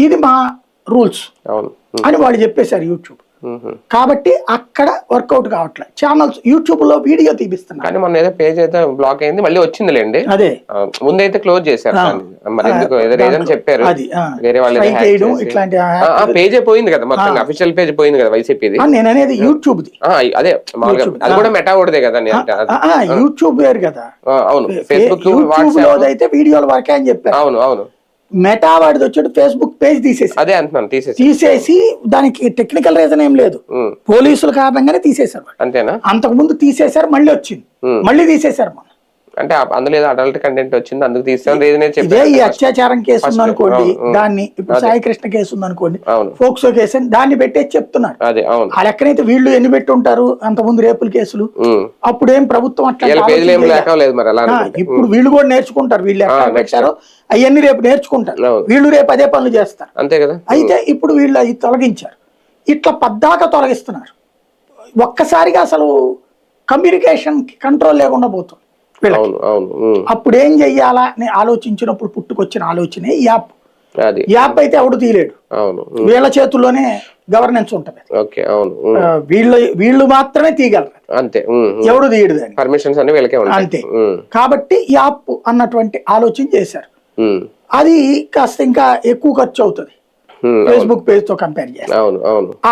ఇది మా రూల్స్ అని వాళ్ళు చెప్పేశారు యూట్యూబ్. కాబట్టి అక్కడ వర్కౌట్ కావట్లేదు. ఛానల్స్ యూట్యూబ్ లో వీడియో తీపిస్తున్నారు. కానీ మన ఏదో పేజ్ అయితే బ్లాక్ అయింది, మళ్ళీ వచ్చిందిలేండి. అదే ముందైతే క్లోజ్ చేశారు, మరి ఎందుకు ఏదో రీజన్ చెప్పారు. వేరే వాళ్ళు ఇట్లాంటి పేజ్ పోయింది కదా, మొత్తం అఫీషియల్ పేజ్ పోయింది కదా వైసీపీది. నేను అనేది యూట్యూబ్ ది. అదే మామూలుగా అది కూడా మెటా ఓడదే కదా. యూట్యూబ్ వేరు కదా. అవును, ఫేస్బుక్ వాట్సాప్ అయితే వీడియోల వరకే అని చెప్పారు. అవును అవును. మెటా వాడిది వచ్చాడు ఫేస్బుక్ పేజ్ తీసేసి, అదే అంటున్నాను, తీసేసి దానికి టెక్నికల్ రీజన్ ఏం లేదు, పోలీసుల కారణంగానే తీసేశారు. అంతేనా? అంతకు ముందు తీసేశారు, మళ్ళీ వచ్చింది, మళ్ళీ తీసేశారు. మన అంటే అందులో అడల్ట్ కంటెంట్ వచ్చింది, అందుకు తీసాను. ఇదే ఈ అత్యాచారం కేసు ఉందనుకోండి, దాన్ని ఇప్పుడు సాయి కృష్ణ కేసు ఉందనుకోండి, ఫోక్సో కేసు అని దాన్ని పెట్టేసి చెప్తున్నారు. ఆ లెక్కనైతే వీళ్ళు ఎన్ని పెట్టి ఉంటారు అంత ముందు రేపుల కేసులు. అప్పుడేం ప్రభుత్వం అట్లా ఇప్పుడు వీళ్ళు కూడా నేర్చుకుంటారు, వీళ్ళు ఎట్లా పెట్టారో అవన్నీ రేపు నేర్చుకుంటారు, వీళ్ళు రేపు అదే పనులు చేస్తారు. అంతే కదా. అయితే ఇప్పుడు వీళ్ళు అవి తొలగించారు, ఇట్లా పద్దాక తొలగిస్తున్నారు. ఒక్కసారిగా అసలు కమ్యూనికేషన్ కంట్రోల్ లేకుండా పోతుంది. అప్పుడు ఏం చెయ్యాలా అని ఆలోచించినప్పుడు పుట్టుకొచ్చిన ఆలోచనే ఈ యాప్. యాప్ అయితే ఎవడు తీయలేడు, వీళ్ళ చేతుల్లోనే గవర్నెన్స్ ఉంటది. వీళ్ళు మాత్రమే తీయగలరు, అంతే, ఎవడు తీయడు దాన్ని, పర్మిషన్స్ అన్ని వీళ్ళకే ఉంటాయి. అంతే. కాబట్టి యాప్ అన్నటువంటి ఆలోచన చేశారు. అది కాస్త ఇంకా ఎక్కువ ఖర్చు అవుతుంది ఫేస్బుక్ పేజ్ తో కంపేర్ చేస్తారు. ఆ